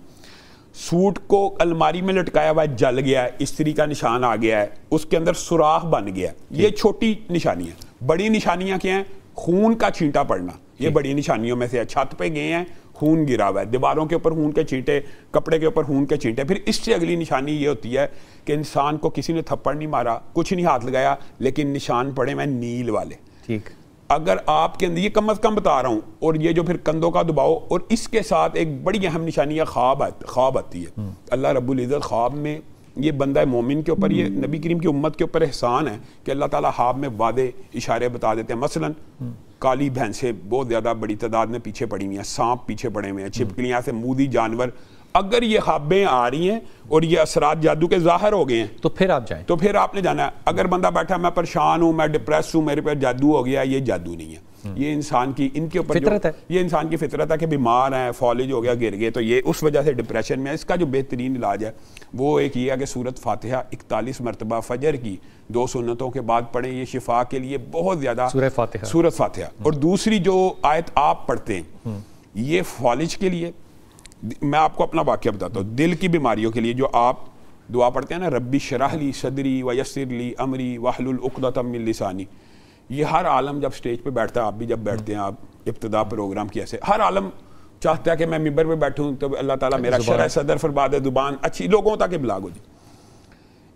سوٹ کو الماری میں لٹکایا ہوا ہے، جل گیا ہے، استری کا نشان آ گیا ہے، اس کے اندر سوراخ بن گیا ہے، یہ چھوٹی نشانی ہے. بڑی نشانیاں کیا ہیں؟ خون کا چھینٹا پڑنا، یہ بڑی نشانیوں میں سے ہے. چھت پہ گئے ہیں، خون گرا ہوا ہے، دیواروں کے اوپر خون کے چھینٹے، کپڑے کے اوپر خون کے چھینٹے. پھر اس سے اگلی نشانی یہ ہوتی ہے کہ انسان کو کسی نے تھپڑ نہیں مارا، کچھ نہیں ہاتھ لگایا، لیکن نشان پڑے ہوئے نیل والے. ٹھیک. اگر آپ کے اندر، یہ کم از کم بتا رہا ہوں، اور یہ جو پھر کندھوں کا دباؤ، اور اس کے ساتھ ایک بڑی اہم نشانی ہے خواب آتی ہے. اللہ رب العزت خواب میں، یہ بندہ مومن کے اوپر، یہ نبی کریم کی امت کے اوپر احسان ہے کہ اللہ تعالیٰ خواب میں وعدے اشارے بتا دیتے ہیں. مثلاً کالی بھینسیں بہت زیادہ بڑی تعداد میں پیچھے پڑی ہوئی ہیں، سانپ پیچھے پڑے ہوئے ہیں، چھپکلیاں سے مودی جانور. اگر یہ خوابیں آ رہی ہیں اور یہ اثرات جادو کے ظاہر ہو گئے ہیں تو پھر آپ جائیں، تو پھر آپ نے جانا ہے. اگر بندہ بیٹھا میں پریشان ہوں، میں ڈپریس ہوں، میرے پہ جادو ہو گیا، یہ جادو نہیں ہے، یہ انسان کی، ان کے اوپر فطرت ہے، یہ انسان کی فطرت ہے کہ بیمار ہیں، فالج ہو گیا، گر گئے، تو یہ اس وجہ سے ڈپریشن میں. اس کا جو بہترین علاج ہے وہ ایک یہ ہے کہ سورۃ فاتحہ 41 مرتبہ فجر کی 2 سنتوں کے بعد پڑھیں، یہ شفا کے لیے بہت زیادہ. سورۃ فاتحہ. اور دوسری جو آیت آپ پڑھتے ہیں یہ فالج کے لیے. میں آپ کو اپنا واقعہ بتاتا ہوں، دل کی بیماریوں کے لیے جو آپ دعا پڑھتے ہیں نا، ربی اشرح لی صدری ویسر لی امری واحلل عقدۃ من لسانی، یہ ہر عالم جب سٹیج پہ بیٹھتا ہے، آپ بھی جب بیٹھتے ہیں، آپ ابتدا پروگرام کی ایسے، ہر عالم چاہتا ہے کہ میں ممبر پہ بیٹھوں تو اللہ تعالیٰ میرا شرح صدر فرما دے، زبان اچھی لوگوں تک ابلاغ ہو جائے.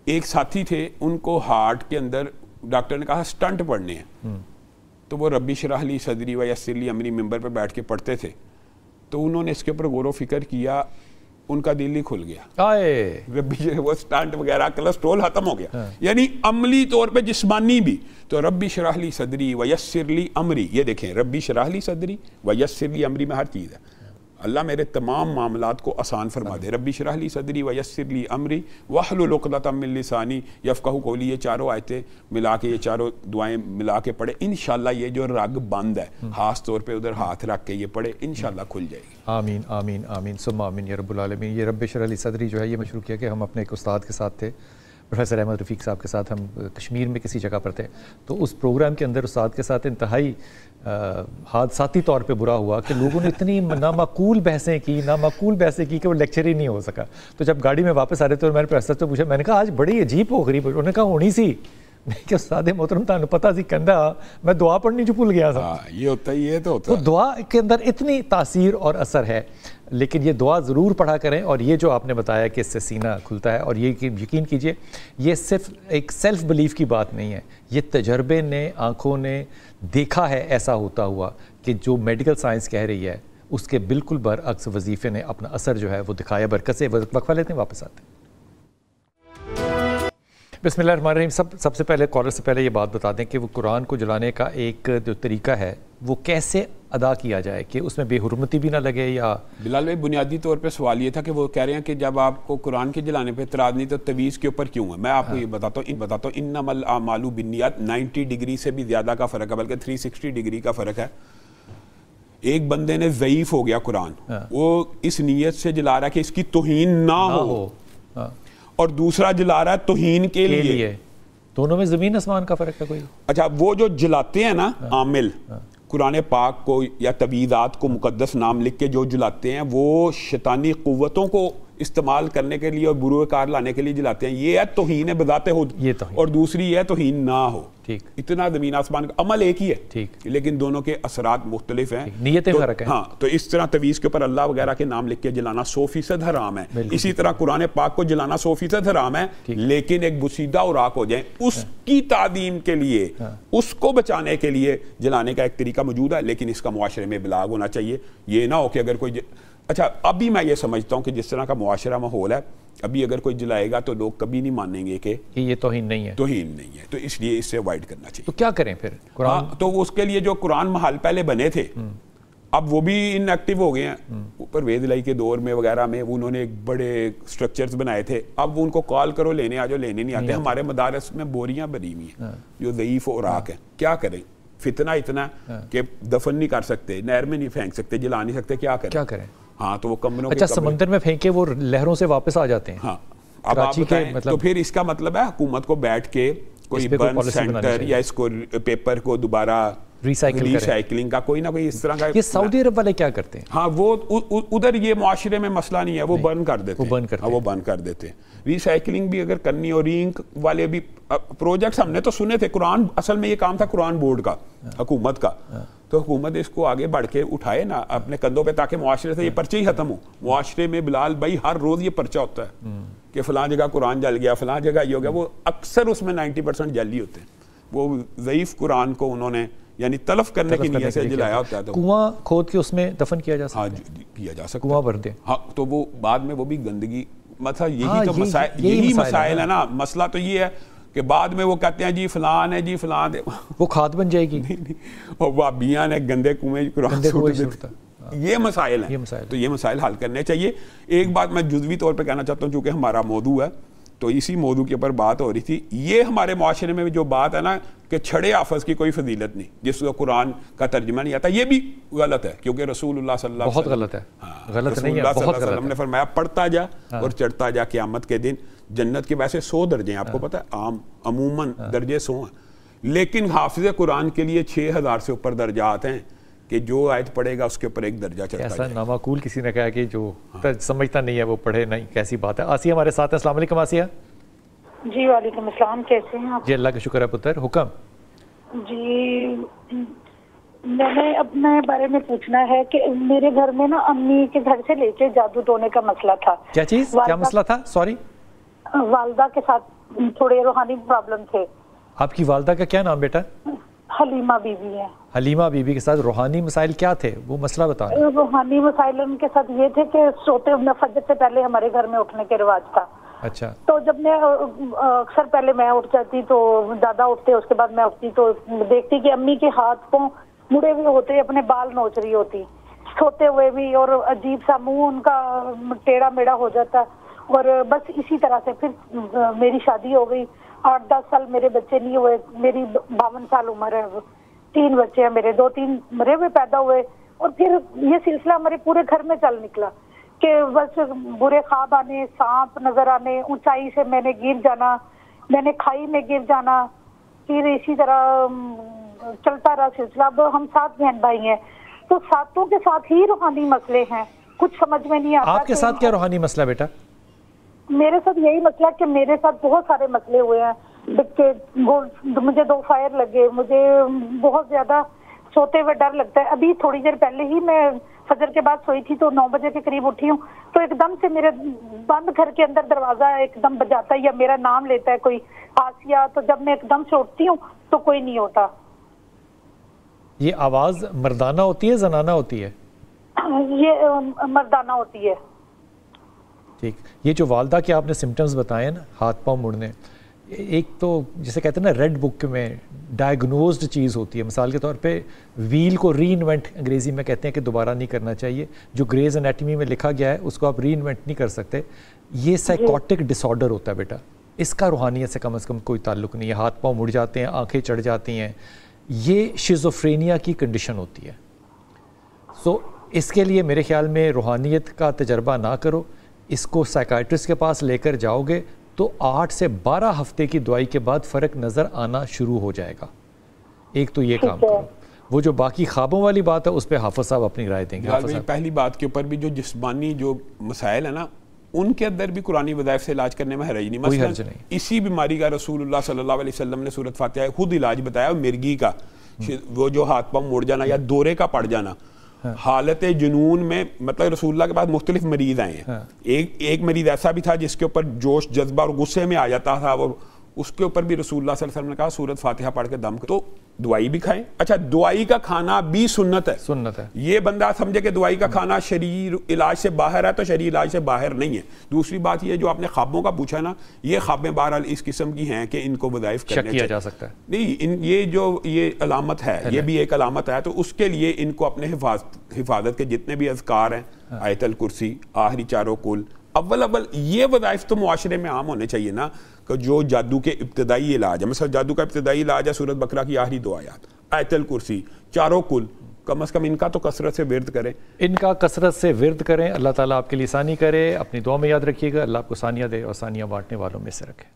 ایک ساتھی تھے، ان کو ہارٹ کے اندر ڈاکٹر نے کہا سٹنٹ پڑھنے ہیں، تو وہ ربی اشرح لی صدری ویسر لی امری ممبر پہ بیٹھ کے پڑھتے تھے. تو انہوں نے اس کے اوپر غور و فکر کیا، ان کا دل ہی کھل گیا، ربی وہ سٹنٹ وغیرہ، کولسٹرول ختم ہو گیا. یعنی عملی طور پہ، جسمانی بھی. تو ربی اشرح لی صدری ویسر لی امری، یہ دیکھیں ربی اشرح لی صدری ویسر لی امری میں ہر چیز ہے. اللہ میرے تمام معاملات کو آسان فرما دے. ربی اشرح لی صدری ویسر لی امری واحلل عقدۃ من لسانی یفقہوا قولی. یہ چاروں آیتیں ملا کے، یہ چاروں دعائیں ملا کے پڑھے، انشاءاللہ یہ جو رگ بند ہے خاص طور پہ ادھر ہاتھ رکھ کے یہ پڑھے، انشاءاللہ کھل جائے گی. آمین آمین آمین ثم آمین یا رب العالمین. یہ رب اشرح لی صدری جو ہے یہ مشروع کیا کہ ہم اپنے ایک استاد کے ساتھ تھے، پروفیسر احمد رفیق صاحب کے ساتھ ہم کشمیر میں کسی جگہ پر تھے, تو اس پروگرام کے اندر استاد کے ساتھ انتہائی حادثاتی طور پہ برا ہوا کہ لوگوں نے اتنی نامعقول بحثیں کی کہ وہ لیکچر ہی نہیں ہو سکا. تو جب گاڑی میں واپس آ رہے تھے اور میں نے پروفیسر سے پوچھا, میں نے کہا آج بڑی عجیب ہو غریب, انہوں نے کہا ہونی سی کہ استاد محترم تانوں پتہ سی کہندا میں دعا پڑھنی جو بھول گیا تھا. یہ ہوتا ہے, یہ تو ہوتا ہے. تو دعا کے اندر اتنی تاثیر اور اثر ہے, لیکن یہ دعا ضرور پڑھا کریں. اور یہ جو آپ نے بتایا کہ اس سے سینہ کھلتا ہے, اور یہ یقین کیجئے یہ صرف ایک سیلف بلیف کی بات نہیں ہے, یہ تجربے نے, آنکھوں نے دیکھا ہے ایسا ہوتا ہوا کہ جو میڈیکل سائنس کہہ رہی ہے اس کے بالکل برعکس وظیفے نے اپنا اثر جو ہے وہ دکھایا. برکت سے وقفہ لیتے ہیں, واپس آتے ہیں. بسم اللہ الرحمن الرحیم. سب سے پہلے کالر سے پہلے یہ بات بتا دیں کہ وہ قرآن کو جلانے کا ایک جو طریقہ ہے وہ کیسے ادا کیا جائے کہ اس میں بے حرمتی بھی نہ لگے. یا بلال بھائی, بنیادی طور پہ سوال یہ تھا کہ وہ کہہ رہے ہیں کہ جب آپ کو قرآن کے جلانے پہ اعتراض نہیں تو تویز کے اوپر کیوں ہے. میں آپ کو یہ بتاتا ہوں انما الاعمال بالنیات 90 ڈگری سے بھی زیادہ کا فرق ہے, بلکہ 360 ڈگری کا فرق ہے. ایک بندے نے ضعیف ہو گیا قرآن, وہ اس نیت سے جلا رہا ہے کہ اس کی توہین نہ ہو, اور دوسرا جلا رہا ہے توہین کے لیے. دونوں میں زمین آسمان کا فرق ہے کوئی. اچھا, وہ جو جلاتے ہیں نا عامل, قرآن پاک کو یا تبعیضات کو مقدس نام لکھ کے جو جلاتے ہیں, وہ شیطانی قوتوں کو استعمال کرنے کے لیے اور برے کار لانے کے لیے جلاتے ہیں. یہ ہے توہین بذات خود, اور دوسری یہ ہے توہین نہ ہو. اتنا زمین آسمان کا عمل ایک ہی ہے, لیکن دونوں کے اثرات مختلف ہیں, نیتیں فرق ہیں. ہاں, تو اس طرح تویز کے اوپر اللہ وغیرہ کے نام لکھ کے جلانا 100% حرام ہے. اسی طرح قرآن پاک کو جلانا 100% حرام ہے, لیکن ایک بسیدہ اوراق ہو جائیں اس کی تعظیم کے لیے, اس کو بچانے کے لیے جلانے کا ایک طریقہ موجود ہے, لیکن اس کا معاشرے میں ابلاغ ہونا چاہیے. یہ نہ ہو کہ اگر کوئی اچھا, ابھی میں یہ سمجھتا ہوں کہ جس طرح کا معاشرہ ماحول ہے, ابھی اگر کوئی جلائے گا تو لوگ کبھی نہیں مانیں گے کہ یہ توہین نہیں ہے, تو اس لیے اس سے اوائڈ کرنا چاہیے. تو کیا کریں پھر قرآن؟ تو اس کے لیے جو قرآن محل پہلے بنے تھے اب وہ بھی ان ایکٹیو ہو گئے ہیں. پرویز الہی کے دور میں وغیرہ میں انہوں نے ایک بڑے سٹرکچرز بنائے تھے, اب وہ ان کو کال کرو لینے آ جاؤ, لینے نہیں آتے. ہمارے مدارس میں بوریاں بھری ہوئی ہیں جو ضعیف اوراق ہیں. کیا کریں, فتنہ اتنا کہ دفن نہیں کر سکتے, نہر میں نہیں پھینک سکتے, جلا نہیں سکتے, کیا کریں. ہاں, تو وہ کمروں اچھا سمندر میں پھینکے وہ لہروں سے واپس آ جاتے ہیں. ہاں, اب آپ بتائیں, تو پھر اس کا مطلب ہے حکومت کو بیٹھ کے کوئی برن سینٹر یا اس کو پیپر کو دوبارہ ریسائکلنگ کا کوئی نہ کوئی اس طرح کا. یہ سعودی عرب والے کیا کرتے ہیں؟ ہاں, وہ ادھر یہ معاشرے میں مسئلہ نہیں ہے, وہ برن کر دیتے ہیں, وہ برن کر دیتے ہیں. ریسائکلنگ بھی اگر کرنی, اور رینک والے بھی پروجیکٹس ہم نے تو سنے تھے. قرآن اصل میں یہ کام تھا قرآن بورڈ کا, حکومت کا, تو حکومت اس کو آگے بڑھ کے اٹھائے نا اپنے کندھوں پہ, تاکہ معاشرے سے یہ پرچے ہی ختم ہو. معاشرے میں بلال بھائی ہر روز یہ پرچہ ہوتا ہے کہ فلاں جگہ قرآن جل گیا, فلاں جگہ یہ ہو گیا. وہ اکثر اس میں 90% جل ہی ہوتے ہیں. وہ ضعیف قرآن کو انہوں نے یعنی تلف کرنے کی نیت سے جلایا ہوتا ہے. کنواں کھود کے اس میں دفن کیا جا سکتا ہے. ہاں, کیا جا سکتا, کنواں بھر دیں. ہاں, تو وہ بعد میں وہ بھی گندگی, مطلب یہی مسائل ہے نا. مسئلہ تو یہ ہے کہ بعد میں وہ کہتے ہیں جی فلان ہے, جی فلان ہے, وہ کھاد بن جائے گی, اور وہابیاں نے گندے کنویں قرآن سے. یہ مسائل ہیں, تو یہ مسائل حل کرنے چاہیے. ایک بات میں جزوی طور پہ کہنا چاہتا ہوں, چونکہ ہمارا موضوع ہے تو اسی موضوع کے اوپر بات ہو رہی تھی. یہ ہمارے معاشرے میں جو بات ہے نا کہ چھڑے حافظ کی کوئی فضیلت نہیں, جس کو قرآن کا ترجمہ نہیں آتا, یہ بھی غلط ہے, کیونکہ رسول اللہ صلی اللہ علیہ وسلم بہت غلط ہے, غلط نہیں ہے, بہت غلط ہے. نے فرمایا پڑھتا جا اور چڑھتا جا, قیامت کے دن جنت کے ویسے 100 درجے ہیں, آپ کو پتہ ہے, عموماً درجے 100 ہیں, لیکن حافظ قرآن کے لیے 6000 سے اوپر درجات ہیں کہ جو آیت پڑھے گا اس کے اوپر ایک درجہ چڑھتا ہے. ایسا نامعقول کسی نے کہا کہ جو سمجھتا نہیں ہے وہ پڑھے نہیں, کیسی بات ہے. آسیہ ہمارے ساتھ ہیں. السلام علیکم آسیہ. جی وعلیکم السلام, کیسے ہیں آپ؟ جی اللہ کا شکر ہے پتر, حکم. جی میں نے اپنے بارے میں پوچھنا ہے کہ میرے گھر میں نا امی کے گھر سے لے کے جادو ٹونے کا مسئلہ تھا. کیا چیز, کیا مسئلہ تھا؟ سوری. والدہ کے ساتھ تھوڑے روحانی پرابلم تھے. آپ کی والدہ کا کیا نام بیٹا؟ حلیمہ بی بی ہے. حلیمہ بی بی کے ساتھ روحانی مسائل کیا تھے, وہ مسئلہ بتا. روحانی مسائل ان کے ساتھ یہ تھے کہ سوتے فجر سے پہلے ہمارے گھر میں اٹھنے کے رواج تھا. اچھا. تو جب میں اکثر پہلے میں اٹھ جاتی تو دادا اٹھتے, اس کے بعد میں اٹھتی تو دیکھتی کہ امی کے ہاتھ کو مڑے ہوئے ہوتے, اپنے بال نوچ رہی ہوتی سوتے ہوئے بھی, اور عجیب سا منہ ان کا ٹیڑھا میڑا ہو جاتا. اور بس اسی طرح سے پھر میری شادی ہو گئی, 8-10 سال میرے بچے نہیں ہوئے. میری 52 سال عمر ہے, 3 بچے ہیں میرے, 2-3 مرے ہوئے پیدا ہوئے. اور پھر یہ سلسلہ ہمارے پورے گھر میں چل نکلا کہ بس برے خواب آنے, سانپ نظر آنے, اونچائی سے میں نے گر جانا, میں نے کھائی میں گر جانا، پھر اسی طرح چلتا رہا سلسلہ. اب ہم 7 بہن بھائی ہیں تو ساتوں کے ساتھ ہی روحانی مسئلے ہیں، کچھ سمجھ میں نہیں آتا. آپ کے ساتھ کیا روحانی مسئلہ بیٹا؟ میرے ساتھ یہی مسئلہ کہ میرے ساتھ بہت سارے مسئلے ہوئے ہیں کہ مجھے 2 فائر لگے، مجھے بہت زیادہ سوتے ہوئے ڈر لگتا ہے. ابھی تھوڑی دیر پہلے ہی میں فجر کے بعد سوئی تھی تو 9 بجے کے قریب اٹھی ہوں تو ایک دم سے میرے بند گھر کے اندر دروازہ ایک دم بجاتا ہے یا میرا نام لیتا ہے کوئی آسیہ، تو جب میں ایک دم سے اٹھتی ہوں تو کوئی نہیں ہوتا. یہ آواز مردانہ ہوتی ہے زنانہ ہوتی ہے؟ یہ مردانہ ہوتی ہے. ٹھیک. یہ جو والدہ کے آپ نے سمٹمز بتائے نا، ہاتھ پاؤں مڑنے، ایک تو جسے کہتے ہیں نا ریڈ بک میں ڈائگنوزڈ چیز ہوتی ہے. مثال کے طور پہ ویل کو ری انوینٹ انگریزی میں کہتے ہیں کہ دوبارہ نہیں کرنا چاہیے. جو گریز انیٹمی میں لکھا گیا ہے اس کو آپ ری انوینٹ نہیں کر سکتے. یہ سائیکوٹک ڈس آرڈر ہوتا ہے بیٹا. اس کا روحانیت سے کم از کم کوئی تعلق نہیں ہے. ہاتھ پاؤں مڑ جاتے ہیں، آنکھیں چڑھ جاتی ہیں، یہ شیزوفرینیا کی کنڈیشن ہوتی ہے. سو اس کے لیے میرے خیال میں روحانیت کا تجربہ نہ کرو. اس کو سائیکائٹرسٹ کے پاس لے کر جاؤ گے تو 8 سے 12 ہفتے کی دوائی کے بعد فرق نظر آنا شروع ہو جائے گا. ایک تو یہ کام کرو. وہ جو باقی خوابوں والی بات ہے اس پہ حافظ صاحب اپنی رائے دیں گے. پہلی بات کے اوپر بھی جو جسمانی جو مسائل ہیں نا ان کے اندر بھی قرآنی وظائف سے علاج کرنے میں حرج نہیں. مثلا اسی بیماری کا رسول اللہ صلی اللہ علیہ وسلم نے سورۃ فاتحہ خود علاج بتایا. مرگی کا وہ جو ہاتھ پاؤں مڑ جانا یا دورے کا پڑ جانا حالت جنون میں، مطلب رسول اللہ کے پاس مختلف مریض آئے ہیں. ایک مریض ایسا بھی تھا جس کے اوپر جوش جذبہ اور غصے میں آ جاتا تھا، وہ اس کے اوپر بھی رسول اللہ صلی اللہ علیہ وسلم نے کہا سورۃ فاتحہ پڑھ کے دم. تو دوائی بھی کھائیں. اچھا دوائی کا کھانا بھی سنت ہے. یہ بندہ سمجھے کہ دوائی کا کھانا شرعی علاج سے باہر ہے تو شرعی علاج سے باہر نہیں ہے. دوسری بات یہ جو آپ نے خوابوں کا پوچھا نا، یہ خوابیں بہرحال اس قسم کی ہیں کہ ان کو وظائف کرنے کیا جا سکتا ہے. نہیں، یہ جو یہ علامت ہے یہ بھی ایک علامت ہے. تو اس کے لیے ان کو اپنے حفاظت کے جتنے بھی اذکار ہیں، آیت الکرسی، آخری 4 کل، اول یہ وظائف تو معاشرے میں عام ہونے چاہیے نا. کہ جو جادو کے ابتدائی علاج ہے، مثلا جادو کا ابتدائی علاج ہے سورۃ بقرہ کی آخری 2 آیات، آیت الکرسی، 4 کل، کم از کم ان کا تو کثرت سے ورد کریں. ورد کریں. اللہ تعالیٰ آپ کے لیے آسانی کرے. اپنی دعا میں یاد رکھیے گا. اللہ آپ کو ثانیہ دے اور ثانیہ بانٹنے والوں میں سے رکھے.